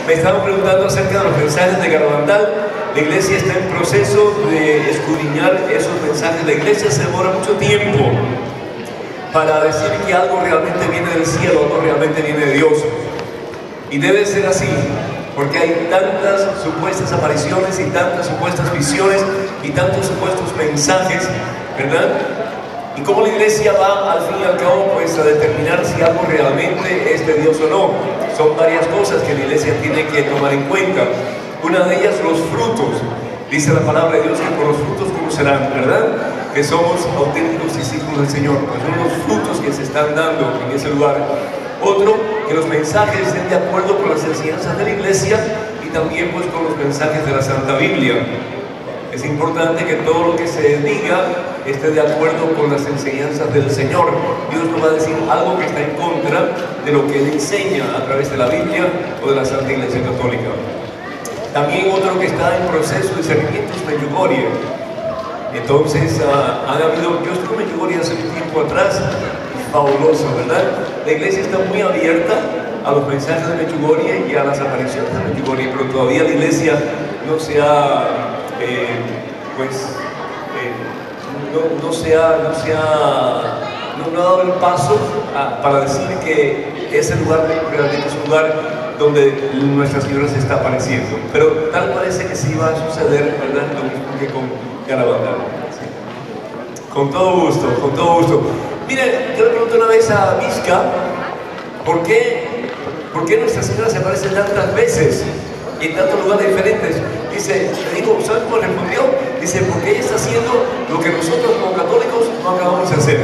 Me estaban preguntando acerca de los mensajes de Garabandal. La iglesia está en proceso de escudriñar esos mensajes. La iglesia se demora mucho tiempo para decir que algo realmente viene del cielo, algo realmente viene de Dios. Y debe ser así, porque hay tantas supuestas apariciones y tantas supuestas visiones y tantos supuestos mensajes, ¿verdad? Y cómo la iglesia va al fin y al cabo pues a determinar si algo realmente es de Dios o no. Son varias cosas que la iglesia tiene que tomar en cuenta. Una de ellas, los frutos. Dice la palabra de Dios que por los frutos conocerán, ¿verdad? Que somos auténticos discípulos del Señor. Pues son los frutos que se están dando en ese lugar. Otro, que los mensajes estén de acuerdo con las enseñanzas de la iglesia y también pues con los mensajes de la Santa Biblia. Es importante que todo lo que se diga esté de acuerdo con las enseñanzas del Señor. Dios no va a decir algo que está en contra de lo que Él enseña a través de la Biblia o de la Santa Iglesia Católica. También otro que está en proceso de discernimiento es Medjugorje. Entonces, yo estuve en Medjugorje hace un tiempo atrás, fabuloso, ¿verdad? La iglesia está muy abierta a los mensajes de Medjugorje y a las apariciones de Medjugorje, pero todavía la iglesia no se ha no ha dado el paso para decir que ese lugar realmente es un lugar donde Nuestra Señora se está apareciendo. Pero tal parece que sí va a suceder, ¿verdad? Lo mismo que con Garabandal. Sí. Con todo gusto, con todo gusto. Mire, yo le pregunté una vez a Vizca, ¿por qué Nuestra Señora se aparece tantas veces y en tantos lugares diferentes? Dice, le digo, ¿sabes cómo respondió? Dice, porque ella está haciendo lo que nosotros como católicos no acabamos de hacer,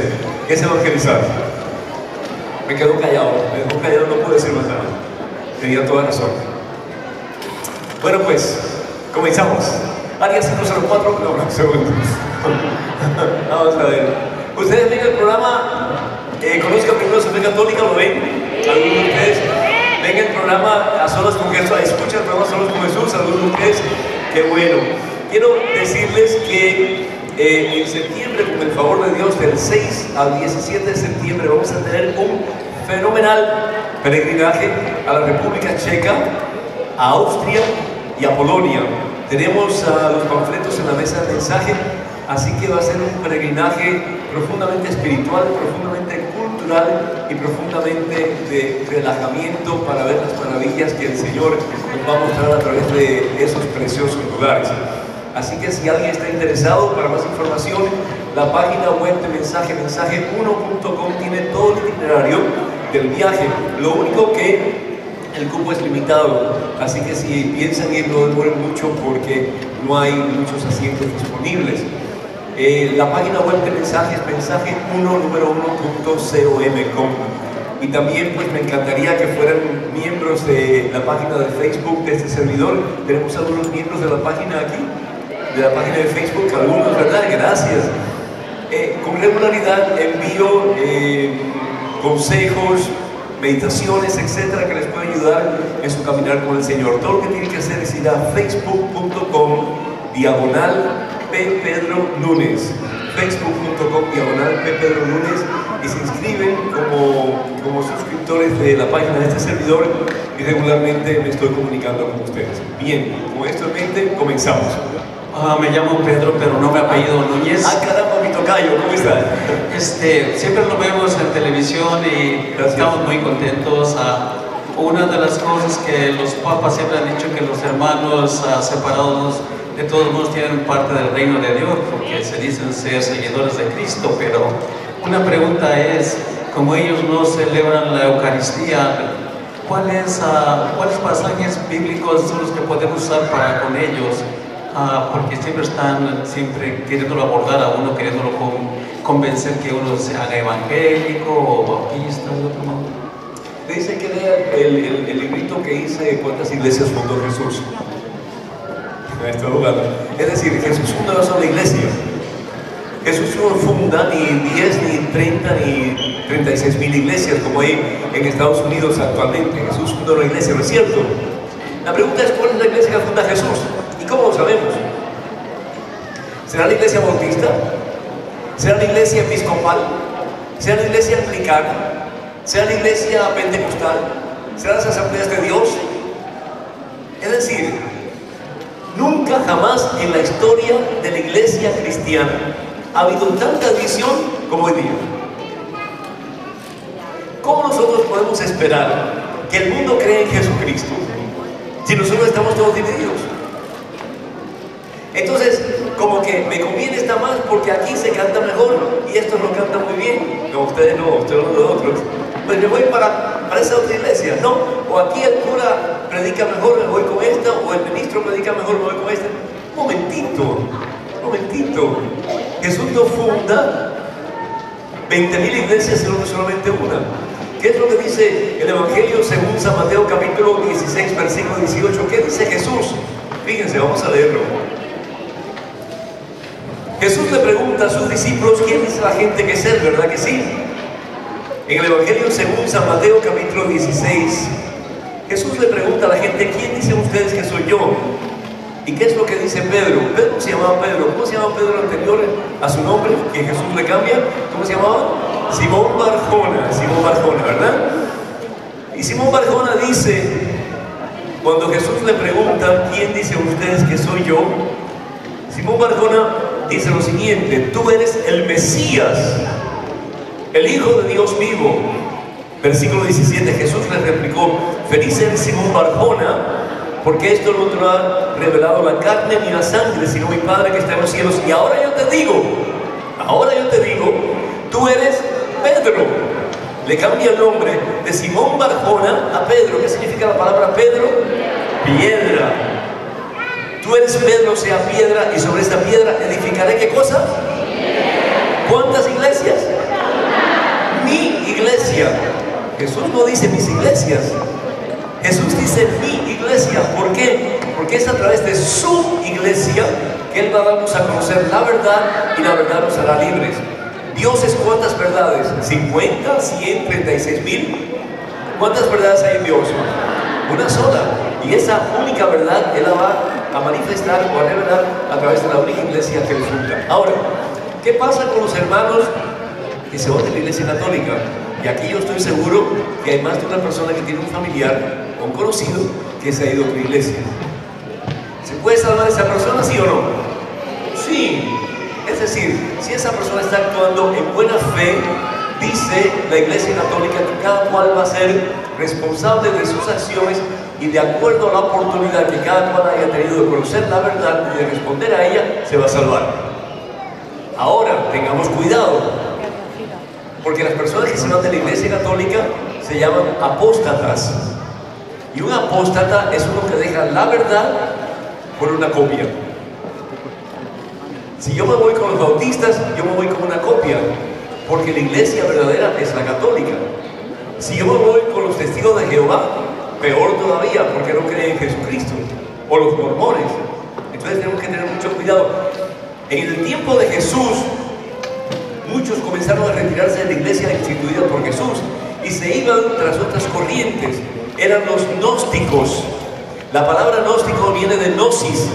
que es evangelizar. Me quedó callado, no pude decir más nada. Tenía toda razón. Bueno, pues, comenzamos. Área 504, no, un segundo. Vamos a ver. Ustedes ven el programa, conozcan primero su fe católica, ¿lo ven? ¿Algunos de ustedes? Ven el programa A Solas con Jesús, escuchan el programa A Solas con Jesús, algunos de ustedes, qué bueno. Quiero decirles que en septiembre, con el favor de Dios, del 6 al 17 de septiembre, vamos a tener un fenomenal peregrinaje a la República Checa, a Austria y a Polonia. Tenemos los panfletos en la mesa de mensaje, así que va a ser un peregrinaje profundamente espiritual, profundamente cultural y profundamente de relajamiento para ver las maravillas que el Señor nos va a mostrar a través de esos preciosos lugares. Así que si alguien está interesado, para más información, la página web de mensaje1.com tiene todo el itinerario del viaje. Lo único que el cupo es limitado, así que si piensan ir no demoren mucho porque no hay muchos asientos disponibles. La página web de mensaje es mensaje1.com. Y también pues me encantaría que fueran miembros de la página de Facebook de este servidor. Tenemos algunos miembros de la página aquí, de la página de Facebook, algunos, ¿verdad? Gracias. Con regularidad envío consejos, meditaciones, etcétera, que les pueden ayudar en su caminar con el Señor. Todo lo que tienen que hacer es ir a facebook.com/ppedrolunes, facebook.com/ppedrolunes, y se inscriben como suscriptores de la página de este servidor y regularmente me estoy comunicando con ustedes. Bien, con esto en mente, comenzamos. Me llamo Pedro, pero no me apellido Núñez. Caramba, mi tocayo, ¿cómo estás? Siempre lo vemos en televisión y estamos muy contentos. Una de las cosas que los papas siempre han dicho, que los hermanos separados de todos modos tienen parte del reino de Dios, porque se dicen ser seguidores de Cristo. Pero una pregunta es, como ellos no celebran la Eucaristía, ¿cuáles pasajes bíblicos son los que podemos usar para con ellos? Porque siempre están queriéndolo abordar a uno, queriéndolo convencer que uno se haga evangélico o bautista de otro modo. Te dice que lea el librito que hice, ¿cuántas iglesias fundó Jesús? Estoy jugando. Es decir, Jesús fundó una sola iglesia. Jesús no funda ni 10, ni 30, ni 36.000 iglesias como hay en Estados Unidos actualmente. Jesús fundó una iglesia, ¿no es cierto? La pregunta es, ¿cuál es la iglesia que funda Jesús? ¿Y cómo lo sabemos? ¿Será la iglesia bautista? ¿Será la iglesia episcopal? ¿Será la iglesia anglicana? ¿Será la iglesia pentecostal? ¿Serán las asambleas de Dios? decir, nunca jamás en la historia de la iglesia cristiana ha habido tanta división como hoy día. ¿Cómo nosotros podemos esperar que el mundo crea en Jesucristo si nosotros estamos todos divididos? Entonces, como que me conviene esta más porque aquí se canta mejor y estos lo cantan muy bien. No, ustedes no, ustedes no de otros. Pues me voy para esa otra iglesia, ¿no? O aquí el cura predica mejor, me voy con esta, o el ministro predica mejor, me voy con esta. Un momentito. Jesús no funda 20.000 iglesias, sino solamente una. ¿Qué es lo que dice el Evangelio según San Mateo capítulo 16, versículo 18? ¿Qué dice Jesús? Fíjense, vamos a leerlo. Jesús le pregunta a sus discípulos, ¿quién dice la gente que es él? ¿Verdad que sí? En el Evangelio según San Mateo capítulo 16, Jesús le pregunta a la gente, ¿quién dicen ustedes que soy yo? ¿Y qué es lo que dice Pedro? Pedro se llamaba Pedro. ¿Cómo se llamaba Pedro anterior a su nombre? Que Jesús le cambia. ¿Cómo se llamaba? Simón Barjona, ¿verdad? Y Simón Barjona dice, cuando Jesús le pregunta, ¿quién dicen ustedes que soy yo? Simón Barjona dice lo siguiente, tú eres el Mesías, el Hijo de Dios vivo. Versículo 17, Jesús le replicó, feliz eres Simón Barjona, porque esto no te lo ha revelado la carne ni la sangre, sino mi Padre que está en los cielos. Y ahora yo te digo, tú eres Pedro. Le cambia el nombre de Simón Barjona a Pedro. ¿Qué significa la palabra Pedro? Piedra. Tú eres Pedro, o sea, piedra, y sobre esta piedra edificaré, ¿qué cosa? ¿Cuántas iglesias? Mi iglesia. Jesús no dice mis iglesias. Jesús dice mi iglesia. ¿Por qué? Porque es a través de su iglesia que Él va a darnos a conocer la verdad y la verdad nos hará libres. Dios es ¿cuántas verdades? ¿50, 100, 36.000? ¿Cuántas verdades hay en Dios? Una sola. Y esa única verdad Él la va a manifestar o a revelar a través de la única iglesia que Él funda. Ahora, ¿qué pasa con los hermanos que se van de la iglesia católica? Y aquí yo estoy seguro que hay más de una persona que tiene un familiar o un conocido que se ha ido a otra iglesia. ¿Se puede salvar esa persona, sí o no? Sí. Es decir, si esa persona está actuando en buena fe, dice la iglesia católica que cada cual va a ser responsable de sus acciones y de acuerdo a la oportunidad que cada cual haya tenido de conocer la verdad y de responder a ella, se va a salvar. Ahora, tengamos cuidado. Porque las personas que se van de la iglesia católica se llaman apóstatas. Y un apóstata es uno que deja la verdad por una copia. Si yo me voy con los bautistas, yo me voy con una copia. Porque la iglesia verdadera es la católica. Si yo me voy con los testigos de Jehová, peor todavía, porque no creen en Jesucristo. O los mormones. Entonces tenemos que tener mucho cuidado. En el tiempo de Jesús, muchos comenzaron a retirarse de la iglesia instituida por Jesús y se iban tras otras corrientes. Eran los gnósticos. La palabra gnóstico viene de gnosis,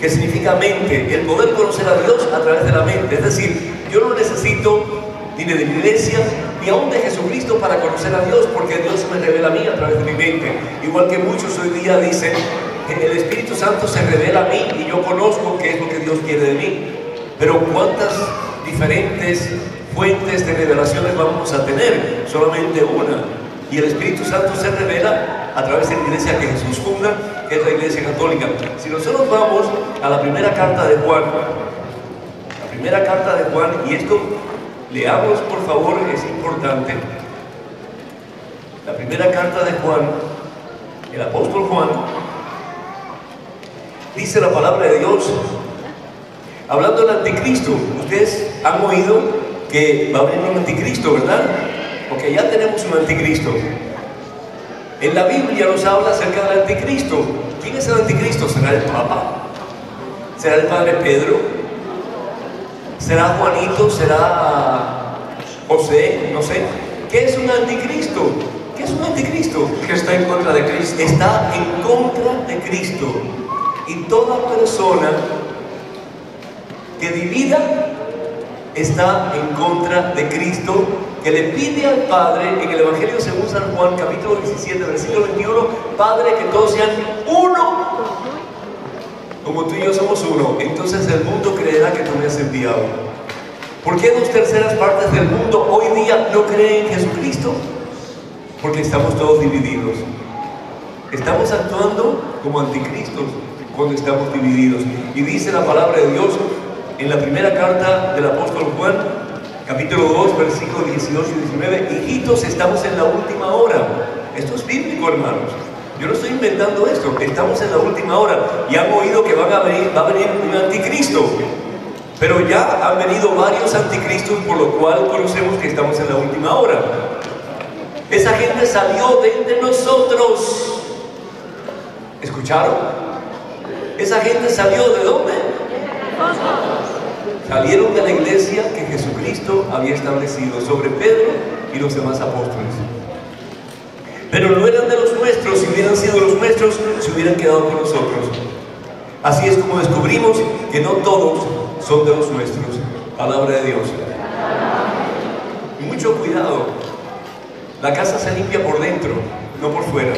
que significa mente, el poder conocer a Dios a través de la mente. Es decir, yo no necesito ni de la iglesia ni aún de Jesucristo para conocer a Dios, porque Dios se me revela a mí a través de mi mente. Igual que muchos hoy día dicen, el Espíritu Santo se revela a mí y yo conozco qué es lo que Dios quiere de mí. Pero ¿cuántas diferentes fuentes de revelaciones vamos a tener? Solamente una. Y el Espíritu Santo se revela a través de la iglesia que Jesús funda, que es la iglesia católica. Si nosotros vamos a la primera carta de Juan, y esto leamos por favor, es importante. La primera carta de Juan, el apóstol Juan, dice la palabra de Dios, hablando del anticristo. Ustedes han oído que va a venir un anticristo, ¿verdad? Porque ya tenemos un anticristo. En la Biblia nos habla acerca del anticristo. ¿Quién es el anticristo? ¿Será el Papa? ¿Será el Padre Pedro? ¿Será Juanito? ¿Será José? No sé. ¿Qué es un anticristo? ¿Qué es un anticristo? Que está en contra de Cristo. Está en contra de Cristo. Y toda persona que divida está en contra de Cristo, que le pide al Padre en el Evangelio según San Juan capítulo 17 versículo 21, Padre, que todos sean uno como tú y yo somos uno, entonces el mundo creerá que tú me has enviado. ¿Por qué 2/3 partes del mundo hoy día no creen en Jesucristo? Porque estamos todos divididos. Estamos actuando como anticristos cuando estamos divididos. Y dice la palabra de Dios en la primera carta del apóstol Juan, capítulo 2, versículos 18 y 19, hijitos, estamos en la última hora. Esto es bíblico, hermanos. Yo no estoy inventando esto, estamos en la última hora. Y han oído que va a venir un anticristo. Pero ya han venido varios anticristos, por lo cual conocemos que estamos en la última hora. Esa gente salió de entre nosotros. ¿Escucharon? Esa gente salió ¿de dónde? Salieron de la iglesia que Jesucristo había establecido sobre Pedro y los demás apóstoles. Pero no eran de los nuestros. Si hubieran sido los nuestros, se hubieran quedado con nosotros. Así es como descubrimos que no todos son de los nuestros. Palabra de Dios. Y mucho cuidado. La casa se limpia por dentro, no por fuera.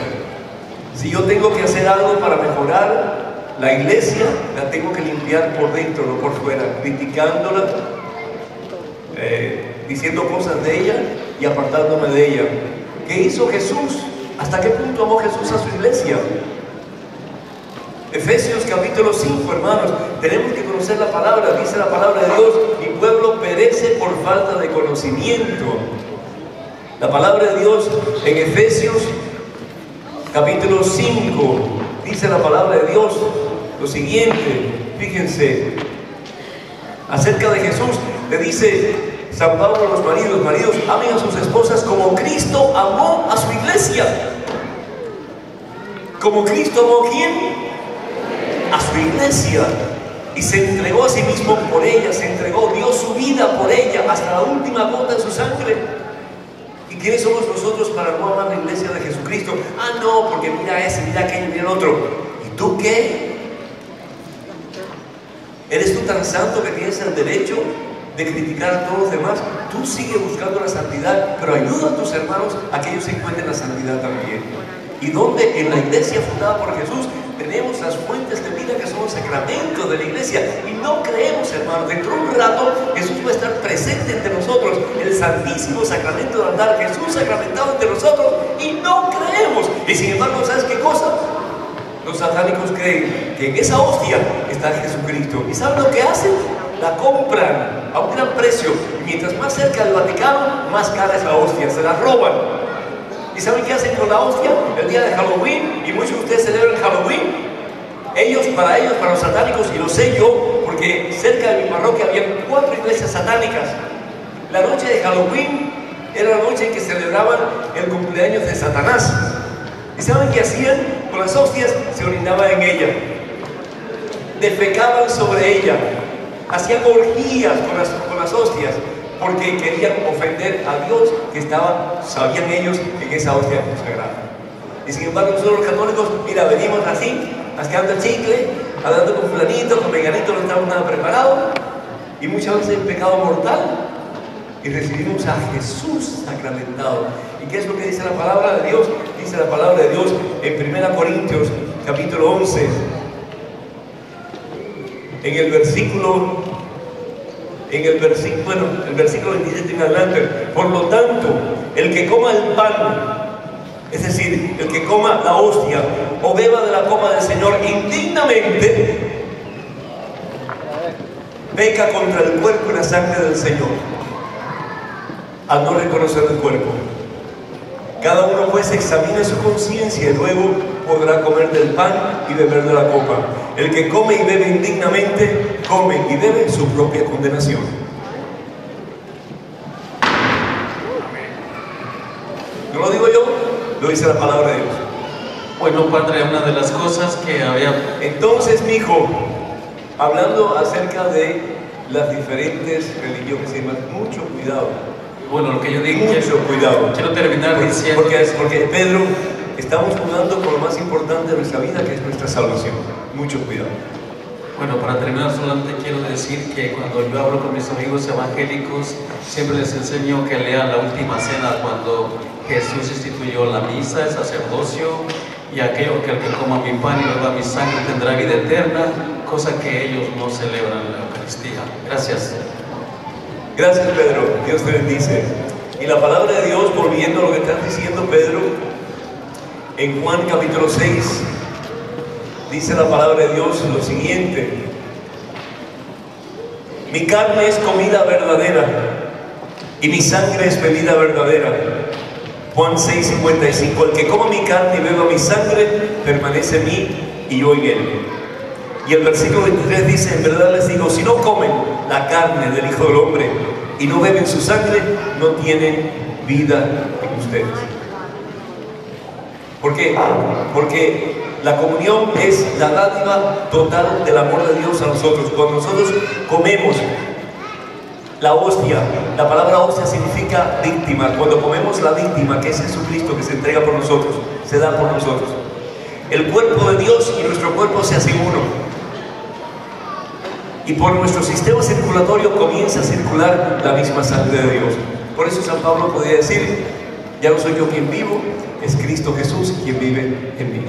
Si yo tengo que hacer algo para mejorar la iglesia, la tengo que limpiar por dentro, no por fuera, criticándola, diciendo cosas de ella y apartándome de ella. ¿Qué hizo Jesús? ¿Hasta qué punto amó Jesús a su iglesia? Efesios capítulo 5, hermanos, tenemos que conocer la palabra. Dice la palabra de Dios: mi pueblo perece por falta de conocimiento. La palabra de Dios en Efesios capítulo 5 dice la palabra de Dios lo siguiente. Fíjense, acerca de Jesús le dice San Pablo a los maridos: maridos, amen a sus esposas como Cristo amó a su iglesia. Como Cristo amó ¿a quién? A su iglesia, y se entregó a sí mismo por ella, se entregó, dio su vida por ella hasta la última gota de su sangre. ¿Y quiénes somos nosotros para no amar la iglesia de Jesucristo? Ah, no, porque mira ese, mira aquello, mira el otro. ¿Y tú qué? ¿Eres tú tan santo que tienes el derecho de criticar a todos los demás? Tú sigue buscando la santidad, pero ayuda a tus hermanos a que ellos encuentren la santidad también. ¿Y dónde? En la iglesia fundada por Jesús tenemos las fuentes de vida que son los sacramentos de la iglesia. Y no creemos, hermanos, dentro de un rato Jesús va a estar presente entre nosotros, el santísimo sacramento de altar, Jesús sacramentado entre nosotros, y no creemos. Y sin embargo, ¿sabes qué cosa? Los satánicos creen que en esa hostia está Jesucristo. ¿Y saben lo que hacen? La compran a un gran precio. Y mientras más cerca del Vaticano, más cara es la hostia, se la roban. ¿Y saben qué hacen con la hostia? El día de Halloween, y muchos de ustedes celebran Halloween. Para los satánicos, y lo sé yo, porque cerca de mi parroquia había 4 iglesias satánicas. La noche de Halloween era la noche en que celebraban el cumpleaños de Satanás. ¿Y saben qué hacían? Con las hostias se orinaban en ella, defecaban sobre ella, hacían orgías con las hostias, porque querían ofender a Dios, que sabían ellos en esa hostia consagrada. Y sin embargo nosotros los católicos, mira, venimos así, mascando el chicle, hablando con fulanito, con veganito, no estamos nada preparados, y muchas veces en pecado mortal, y recibimos a Jesús sacramentado. ¿Y qué es lo que dice la palabra de Dios? Dice la palabra de Dios en 1 Corintios capítulo 11, en el versículo 27 en adelante: por lo tanto, el que coma el pan, es decir, el que coma la hostia o beba de la copa del Señor indignamente, peca contra el cuerpo y la sangre del Señor, al no reconocer el cuerpo. Cada uno pues examine su conciencia y luego podrá comer del pan y beber de la copa. El que come y bebe indignamente, come y bebe su propia condenación. ¿No lo digo yo? Lo dice la palabra de Dios. Bueno, padre, una de las cosas que había... Entonces, mi hijo, hablando acerca de las diferentes religiones y demás, mucho cuidado. Bueno, lo que yo digo, mucho cuidado. Quiero terminar diciendo... Porque Pedro, estamos jugando con lo más importante de nuestra vida, que es nuestra salvación. Mucho cuidado. Bueno, para terminar solamente quiero decir que cuando yo hablo con mis amigos evangélicos, siempre les enseño que lean la última cena cuando Jesús instituyó la misa, el sacerdocio, y aquello que el que coma mi pan y beba mi sangre tendrá vida eterna, cosa que ellos no celebran en la Eucaristía. Gracias. Gracias, Pedro. Dios te bendice. Y la palabra de Dios, volviendo a lo que estás diciendo, Pedro, en Juan capítulo 6, dice la palabra de Dios lo siguiente: mi carne es comida verdadera y mi sangre es bebida verdadera. Juan 6:55, el que coma mi carne y beba mi sangre permanece en mí y yo en él. Y el versículo 23 dice: en verdad les digo, si no comen la carne del Hijo del Hombre y no beben su sangre, no tienen vida en ustedes. ¿Por qué? Porque la comunión es la dádiva total del amor de Dios a nosotros. Cuando nosotros comemos la hostia, la palabra hostia significa víctima. Cuando comemos la víctima, que es Jesucristo, que se entrega por nosotros, se da por nosotros, el cuerpo de Dios y nuestro cuerpo se hacen uno. Y por nuestro sistema circulatorio comienza a circular la misma sangre de Dios. Por eso San Pablo podía decir: ya no soy yo quien vivo, es Cristo Jesús quien vive en mí.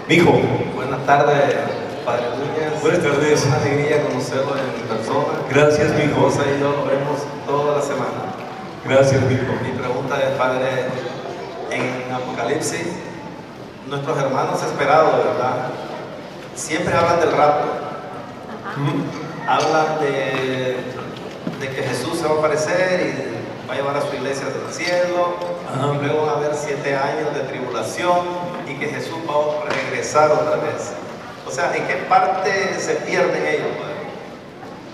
Mi hijo. Buenas tardes, Padre Núñez. Buenas tardes. Es una alegría conocerlo en persona. Gracias, mi hijo. Mi esposa y yo lo vemos toda la semana. Gracias, mi hijo. Mi pregunta es, Padre, en Apocalipsis, nuestros hermanos esperados, ¿verdad? Siempre hablan del rapto. Hablan de que Jesús se va a aparecer y va a llevar a su iglesia del cielo. Luego va a haber 7 años de tribulación y que Jesús va a regresar otra vez. O sea, ¿en qué parte se pierden ellos, Padre?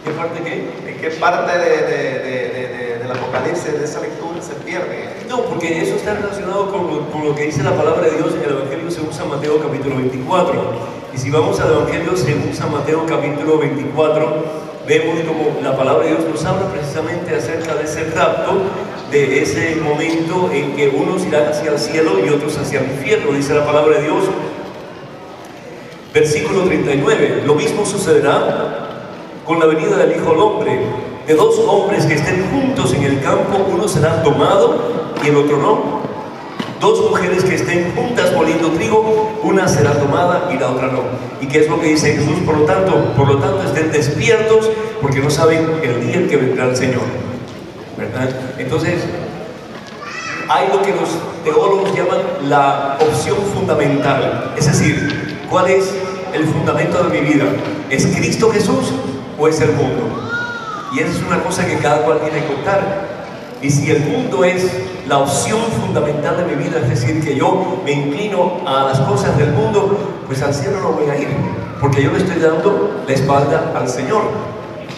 ¿Qué parte qué? ¿En qué parte del Apocalipsis, de esa lectura, se pierden? No, porque eso está relacionado con lo que dice la palabra de Dios en el Evangelio según San Mateo capítulo 24. Y si vamos al Evangelio según San Mateo capítulo 24, vemos como la palabra de Dios nos habla precisamente acerca de ese rapto, de ese momento en que unos irán hacia el cielo y otros hacia el infierno, dice la palabra de Dios. Versículo 39, lo mismo sucederá con la venida del Hijo del Hombre. De 2 hombres que estén juntos en el campo, uno será tomado y el otro no. 2 mujeres que estén juntas moliendo trigo, una será tomada y la otra no. ¿Y qué es lo que dice Jesús? Por lo tanto estén despiertos, porque no saben el día en que vendrá el Señor, ¿verdad? Entonces, hay lo que los teólogos llaman la opción fundamental, es decir, ¿cuál es el fundamento de mi vida? ¿Es Cristo Jesús o es el mundo? Y esa es una cosa que cada cual tiene que contar. Y si el mundo es la opción fundamental de mi vida, es decir, que yo me inclino a las cosas del mundo, pues al cielo no voy a ir, porque yo le estoy dando la espalda al Señor.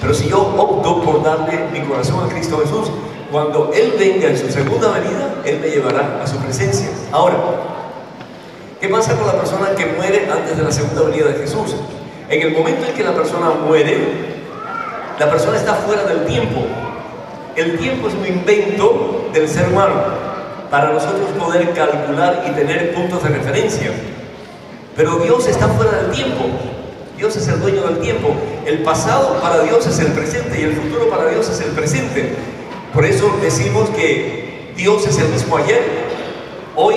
Pero si yo opto por darle mi corazón a Cristo Jesús, cuando Él venga en su segunda venida, Él me llevará a su presencia. Ahora, ¿qué pasa con la persona que muere antes de la segunda venida de Jesús? En el momento en que la persona muere, la persona está fuera del tiempo. El tiempo es un invento del ser humano para nosotros poder calcular y tener puntos de referencia. Pero Dios está fuera del tiempo. Dios es el dueño del tiempo. El pasado para Dios es el presente y el futuro para Dios es el presente. Por eso decimos que Dios es el mismo ayer, hoy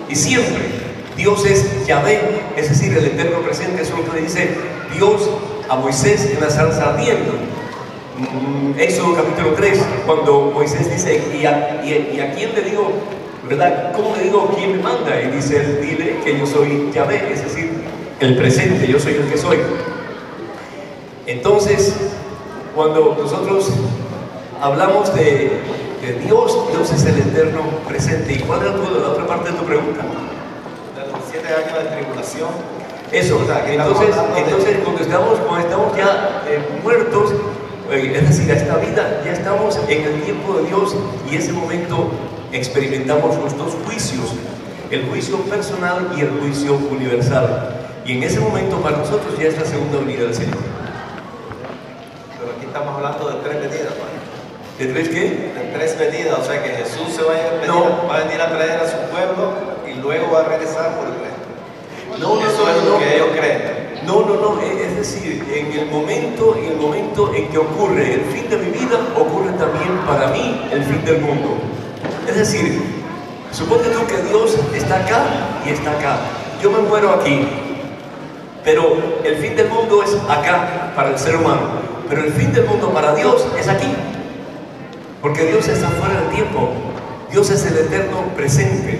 y siempre. Dios es Yahvé, es decir, el eterno presente. Eso es lo que le dice Dios a Moisés en la zarza ardiendo. Éxodo capítulo 3, cuando Moisés dice: ¿y a quién le digo, verdad? ¿Cómo le digo quién me manda? Y dice él: dile que yo soy Yahvé, es decir, el presente, yo soy el que soy. Entonces, cuando nosotros hablamos de Dios, Dios es el eterno presente. ¿Y cuál era la otra parte de tu pregunta? De los 7 años de tribulación. Eso, entonces cuando estamos ya muertos, es decir, a esta vida, ya estamos en el tiempo de Dios, y en ese momento experimentamos los 2 juicios, el juicio personal y el juicio universal. Y en ese momento para nosotros ya es la segunda venida del Señor. Pero aquí estamos hablando de 3 venidas, ¿vale? ¿De 3 qué? De 3 venidas, o sea que Jesús se va a venir a traer a su pueblo y luego va a regresar por el resto. Eso es lo que ellos creen. No, es decir, en el momento en que ocurre el fin de mi vida, ocurre también para mí el fin del mundo. Es decir, Suponte tú que Dios está acá y está acá. Yo me muero aquí, pero el fin del mundo es acá para el ser humano, pero el fin del mundo para Dios es aquí, porque Dios está fuera del tiempo. Dios es el eterno presente.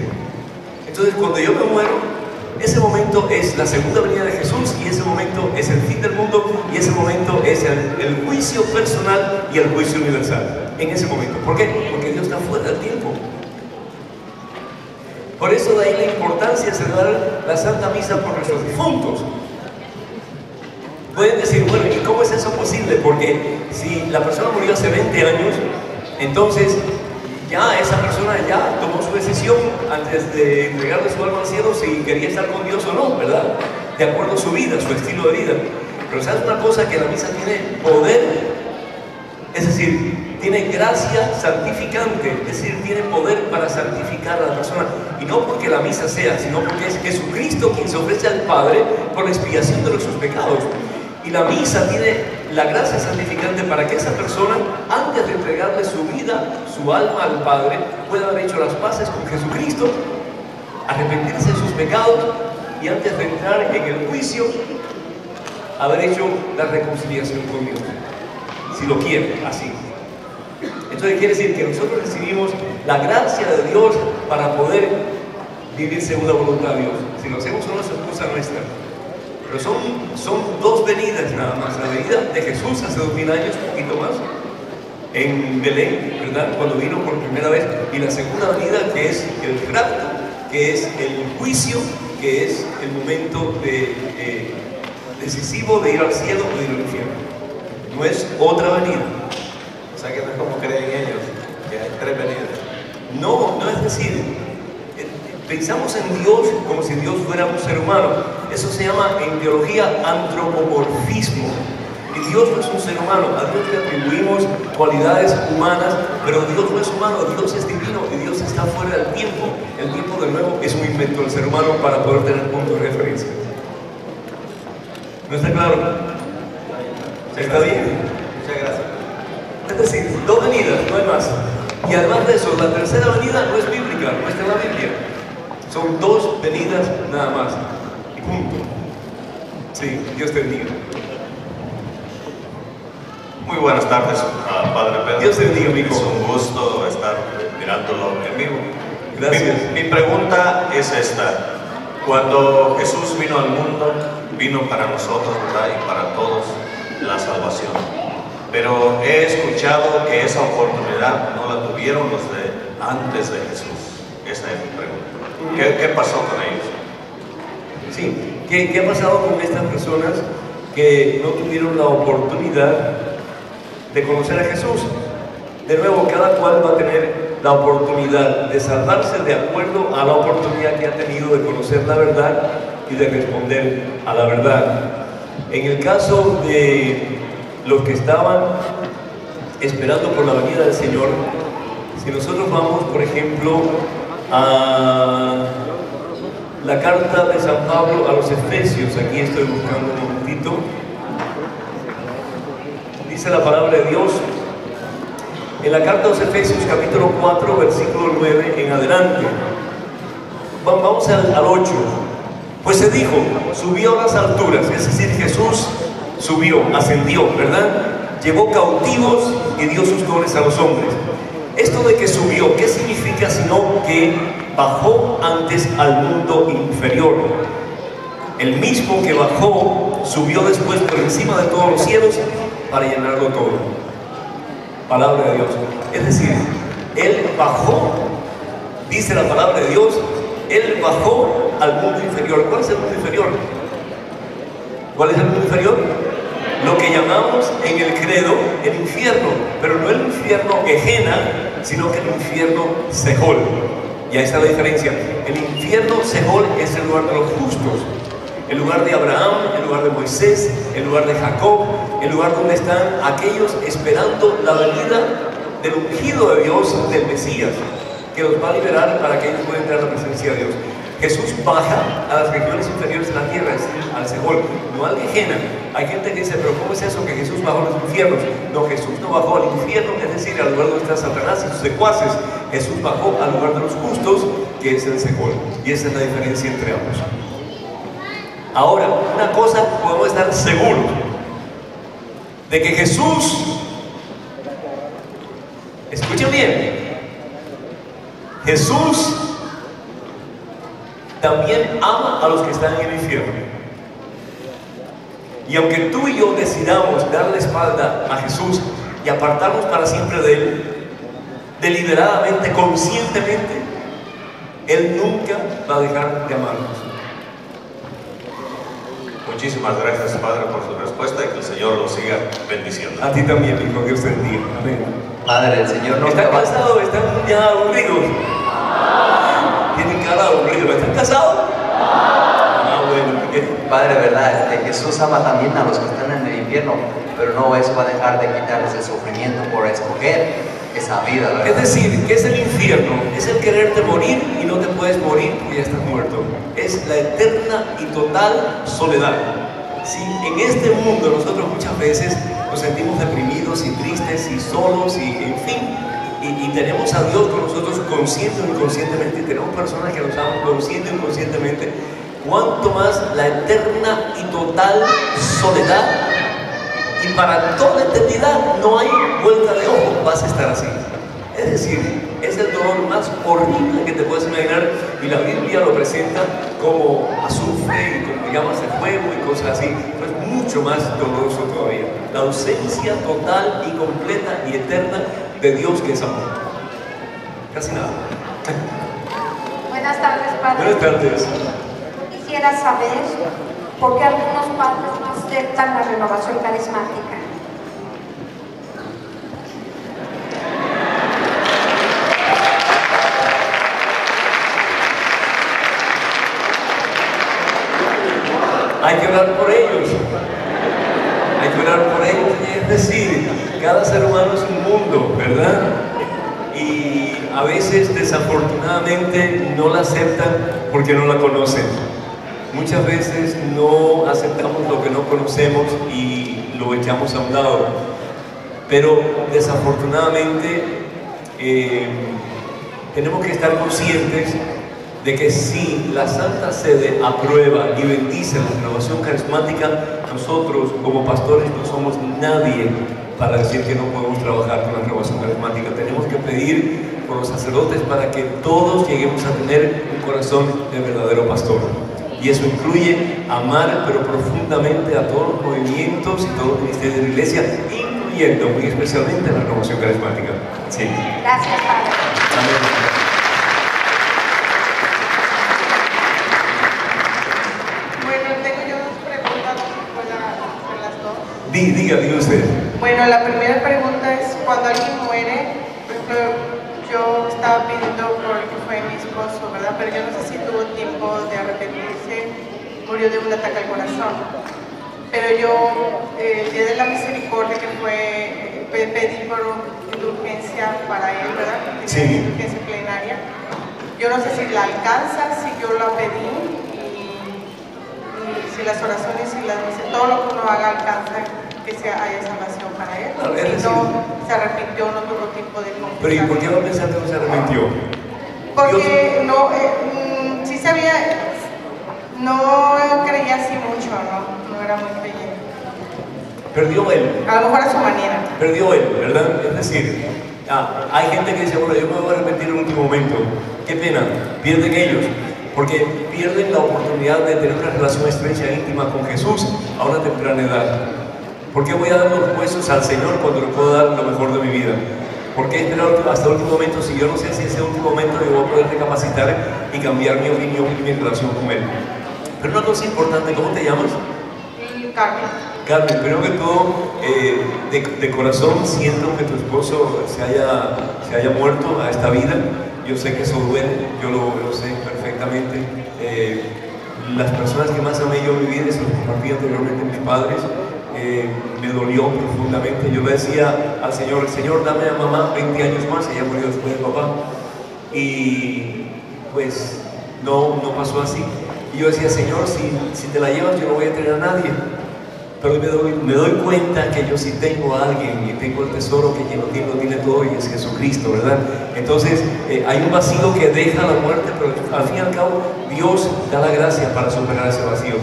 Entonces cuando yo me muero, ese momento es la segunda venida de Jesús, y ese momento es el fin del mundo, y ese momento es el juicio personal y el juicio universal. En ese momento. ¿Por qué? Porque Dios está fuera del tiempo. Por eso de ahí la importancia de celebrar la Santa Misa por nuestros difuntos. Pueden decir, bueno, ¿y cómo es eso posible? Porque si la persona murió hace 20 años, entonces ya esa persona ya tomó su decisión antes de entregarle su alma al cielo si quería estar con Dios o no, ¿verdad? De acuerdo a su vida, su estilo de vida. Pero ¿sabes una cosa? Que la misa tiene poder, es decir, tiene gracia santificante, es decir, tiene poder para santificar a la persona. Y no porque la misa sea, sino porque es Jesucristo quien se ofrece al Padre por la expiación de nuestros pecados. Y la misa tiene la gracia santificante para que esa persona, antes de entregarle su vida, su alma al Padre, pueda haber hecho las paces con Jesucristo, arrepentirse de sus pecados, y antes de entrar en el juicio, haber hecho la reconciliación con Dios, si lo quiere, así. Entonces quiere decir que nosotros recibimos la gracia de Dios para poder vivir según la voluntad de Dios. Si lo hacemos o no, es cosa nuestra. Pero son dos venidas nada más. La venida de Jesús hace 2000 años, un poquito más, en Belén, ¿verdad? Cuando vino por primera vez. Y la segunda venida, que es el rapto, que es el juicio, que es el momento decisivo de ir al cielo o de ir al infierno. No es otra venida. O sea que no es como creen ellos, que hay 3 venidas. No, no es decir, pensamos en Dios como si Dios fuera un ser humano. Eso se llama en teología antropomorfismo. Y Dios no es un ser humano. A Dios le atribuimos cualidades humanas, pero Dios no es humano, Dios es divino y Dios está fuera del tiempo. El tiempo, de nuevo, es un invento del ser humano para poder tener punto de referencia. ¿No está claro? ¿Está bien? Muchas gracias. Es decir, 2 venidas, no hay más. Y además de eso, la tercera venida no es bíblica, no está en la Biblia. Son 2 venidas nada más. Y punto. Sí, Dios te bendiga. Muy buenas tardes, Padre Pedro. Dios te bendiga, mi hijo. Es un gusto estar mirándolo en vivo. Gracias. Mi pregunta es esta. Cuando Jesús vino al mundo, vino para nosotros, ¿verdad? Y para todos la salvación. Pero he escuchado que esa oportunidad no la tuvieron los de antes de Jesús. Esa es mi pregunta. ¿Qué pasó con ellos? Sí, ¿qué ha pasado con estas personas que no tuvieron la oportunidad de conocer a Jesús? De nuevo, cada cual va a tener la oportunidad de salvarse de acuerdo a la oportunidad que ha tenido de conocer la verdad y de responder a la verdad. En el caso de los que estaban esperando por la venida del Señor, si nosotros vamos, por ejemplo, a la carta de San Pablo a los Efesios, aquí estoy buscando un momentito, dice la palabra de Dios, en la carta a los Efesios, capítulo 4, versículo 9 en adelante. Vamos al 8. Pues se dijo, subió a las alturas, es decir, Jesús subió, ascendió, ¿verdad? Llevó cautivos y dio sus dones a los hombres. Esto de que subió, ¿qué significa sino que bajó antes al mundo inferior? El mismo que bajó, subió después por encima de todos los cielos para llenarlo todo. Palabra de Dios. Es decir, Él bajó, dice la palabra de Dios, Él bajó al mundo inferior. ¿Cuál es el mundo inferior? ¿Cuál es el mundo inferior? Lo que llamamos en el credo el infierno, pero no el infierno Gehenna, sino que el infierno Sehol. Y ahí está la diferencia. El infierno Sehol es el lugar de los justos, el lugar de Abraham, el lugar de Moisés, el lugar de Jacob, el lugar donde están aquellos esperando la venida del ungido de Dios, del Mesías, que los va a liberar para que ellos puedan entrar a la presencia de Dios. Jesús baja a las regiones inferiores de la tierra, es decir, al Seol, no al Gehenna. Hay gente que dice, pero ¿cómo es eso que Jesús bajó a los infiernos? No, Jesús no bajó al infierno, es decir, al lugar donde está Satanás y sus secuaces. Jesús bajó al lugar de los justos, que es el Seol. Y esa es la diferencia entre ambos. Ahora, una cosa podemos estar seguros, de que Jesús, escuchen bien, Jesús también ama a los que están en el infierno. Y aunque tú y yo decidamos darle espalda a Jesús y apartarnos para siempre de Él, deliberadamente, conscientemente, Él nunca va a dejar de amarnos. Muchísimas gracias, Padre, por su respuesta y que el Señor lo siga bendiciendo. A ti también, hijo, Dios te bendiga. Amén. Padre, el Señor nos ¿Están cansados? ¿Están ya aburridos? ¿Tienen cara aburrida? ¿Están casados? Bueno. Padre, verdad, Jesús ama también a los que están en el infierno, pero no eso va a dejar de quitarles el sufrimiento por escoger esa vida, ¿verdad? Es decir, ¿qué es el infierno? Es el quererte morir y no te puedes morir porque ya estás muerto. Es la eterna y total soledad. ¿Sí? En este mundo nosotros muchas veces nos sentimos deprimidos y tristes y solos y en fin, y tenemos a Dios con nosotros consciente o inconscientemente, y tenemos personas que nos aman consciente o inconscientemente. Cuanto más la eterna y total soledad, y para toda la eternidad no hay vuelta de ojo, vas a estar así. Es decir, es el dolor más horrible que te puedes imaginar, y la Biblia lo presenta como azufre y como llamas de fuego y cosas así, pero es mucho más doloroso todavía. La ausencia total y completa y eterna de Dios, que es amor. Casi nada. Buenas tardes, Padre. Buenas tardes. Quisiera saber por qué algunos padres no aceptan la renovación carismática. Hay que orar por ellos. Hay que orar por ellos. Es decir, cada ser humano es un mundo, ¿verdad? Y a veces, desafortunadamente, no la aceptan porque no la conocen. Muchas veces no aceptamos lo que no conocemos y lo echamos a un lado. Pero desafortunadamente tenemos que estar conscientes de que si la Santa Sede aprueba y bendice la renovación carismática, nosotros como pastores no somos nadie para decir que no podemos trabajar con la renovación carismática. Tenemos que pedir por los sacerdotes para que todos lleguemos a tener un corazón de verdadero pastor. Y eso incluye amar, pero profundamente, a todos los movimientos y todos los ministerios de la iglesia, incluyendo muy especialmente la renovación carismática. Sí. Gracias, Padre. Amén. Diga usted. Bueno, la primera pregunta es, cuando alguien muere, por ejemplo, yo estaba pidiendo por el que fue mi esposo, ¿verdad? Pero yo no sé si tuvo tiempo de arrepentirse, murió de un ataque al corazón. Pero yo, el día de la misericordia que fue, pedí por indulgencia para él, ¿verdad? Sí. Indulgencia plenaria. Yo no sé si la alcanza, si yo la pedí, y si las oraciones y todo lo que uno haga alcanza que haya salvación para él. Si no se arrepintió, no tuvo tiempo de confesar. Pero ¿y por qué va a pensar que no se arrepintió? Porque no, sí sabía, no creía así mucho, no era muy creyente. Perdió él. A lo mejor a su manera. Perdió él, ¿verdad? Es decir, hay gente que dice, bueno, yo me voy a arrepentir en el último momento. Qué pena, pierden ellos. Porque pierden la oportunidad de tener una relación estrecha e íntima con Jesús a una temprana edad. ¿Por qué voy a dar los huesos al Señor cuando le puedo dar lo mejor de mi vida? ¿Por qué esperar hasta el último momento si yo no sé si ese último momento yo voy a poder recapacitar y cambiar mi opinión y mi relación con Él? Pero una cosa importante, ¿cómo te llamas? Carmen. Carmen, primero que todo, de corazón siento que tu esposo se haya muerto a esta vida. Yo sé que eso duele, yo lo sé perfectamente. Las personas que más amé yo en mi vida, se lo compartí anteriormente mis padres, me dolió profundamente. Yo le decía al Señor, Señor, dame a mamá 20 años más, ella murió después de papá. Y pues no pasó así. Y yo decía, Señor, si te la llevas, yo no voy a tener a nadie. Pero me doy cuenta que yo sí tengo a alguien y tengo el tesoro que quien lo tiene todo, y es Jesucristo, ¿verdad? Entonces hay un vacío que deja la muerte, pero al fin y al cabo Dios da la gracia para superar ese vacío.